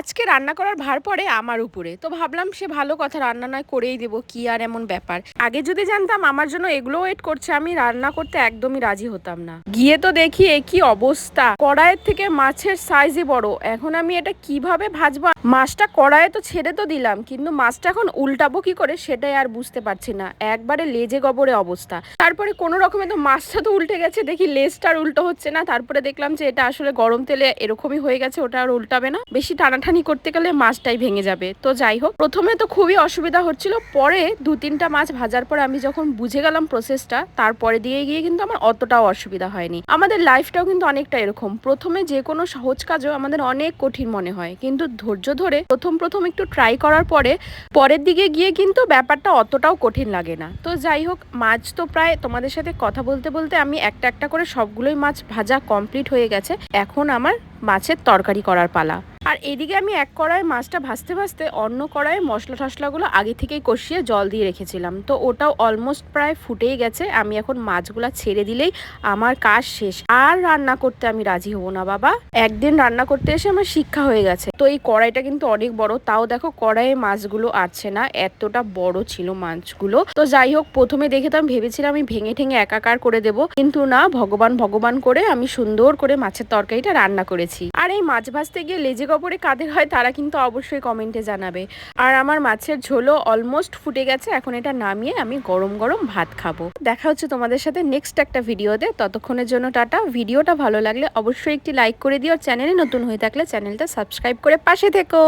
আজকে রান্না করার ভার পড়ে আমার উপরে। তো ভাবলাম সে ভালো কথা, রান্না নয় করেই দেবো, কি আর এমন ব্যাপার। আগে যদি জানতাম আমার জন্য এগুলো ওয়েট করছে, আমি রান্না করতে একদমই রাজি হতাম না। গিয়ে তো দেখি এ কি অবস্থা, কড়াইয়ের থেকে মাছের সাইজই বড়। এখন আমি এটা কিভাবে ভাজবো? মাছটা কড়াইয়ে তো ছেড়ে তো দিলাম, কিন্তু মাছটা এখন উল্টাবো কি করে সেটাই আর বুঝতে পারছি না। একবারে লেজে গবরে অবস্থা। তারপরে কোনো রকমে তো মাছটা তো উল্টে গেছে, দেখি লেজটা আর উল্টো হচ্ছে না। তারপরে দেখলাম যে এটা আসলে গরম তেলে এরকমই হয়ে গেছে, ওটা আর উল্টাবে না। বেশি টানাটানি করতে গেলে মাছটাই ভেঙে যাবে। তো যাই হোক, প্রথমে তো খুবই অসুবিধা হচ্ছিল, পরে 2-3টা মাছ ভাজার পরে আমি যখন বুঝে গেলাম প্রসেসটা, তারপরে দিয়ে গিয়ে কিন্তু আমার অতটাও অসুবিধা হয়নি। আমাদের লাইফটাও কিন্তু অনেকটা এরকম, প্রথমে যে কোনো সহজ কাজও আমাদের অনেক কঠিন মনে হয়, কিন্তু ধৈর্য ধরে প্রথম প্রথম একটু ট্রাই করার পরে পরের দিকে গিয়ে কিন্তু ব্যাপারটা অতটাও কঠিন লাগে না। তো যাই হোক, মাছ তো প্রায় তোমাদের সাথে কথা বলতে বলতে আমি একটা একটা করে সবগুলোই মাছ ভাজা কমপ্লিট হয়ে গেছে। এখন আমার মাছের তরকারি করার পালা। আর এদিকে আমি এক কড়াই মাছটা ভাজতে ভাজতে অন্য কড়াইয়ে মশলা টশলাগুলো আগে থেকেই কষিয়ে জল দিয়ে রেখেছিলাম। তো ওটাও অলমোস্ট প্রায় ফুটেই গেছে। আমি এখন মাছগুলা ছেড়ে দিলেই আমার কাজ শেষ। আর রান্না করতে আমি রাজি হব না বাবা। একদিন রান্না করতে এসে আমার শিক্ষা হয়ে গেছে। তো এই কড়াইটা কিন্তু অনেক বড়, তাও দেখো কড়াইয়ে মাছগুলো আসছে না, এতটা বড় ছিল মাছগুলো। তো যাই হোক, প্রথমে দেখে তো আমি ভেবেছিলাম আমি ভেঙে ঠেঙে একাকার করে দেব, কিন্তু না, ভগবান ভগবান করে আমি সুন্দর করে মাছের তরকারিটা রান্না করেছি। আর এই মাছ ভাজতে গিয়ে লেজে গবরে কাদের হয় তারা কিন্তু অবশ্যই কমেন্টে জানাবে। আর আমার মাছের ঝোলও অলমোস্ট ফুটে গেছে, এখন এটা নামিয়ে আমি গরম গরম ভাত খাবো। দেখা হচ্ছে তোমাদের সাথে নেক্সট একটা ভিডিওতে, ততক্ষণের জন্য টাটা। ভিডিওটা ভালো লাগলে অবশ্যই একটি লাইক করে দিও, চ্যানেলে নতুন হয়ে থাকলে চ্যানেলটা সাবস্ক্রাইব করে পাশে থেকো।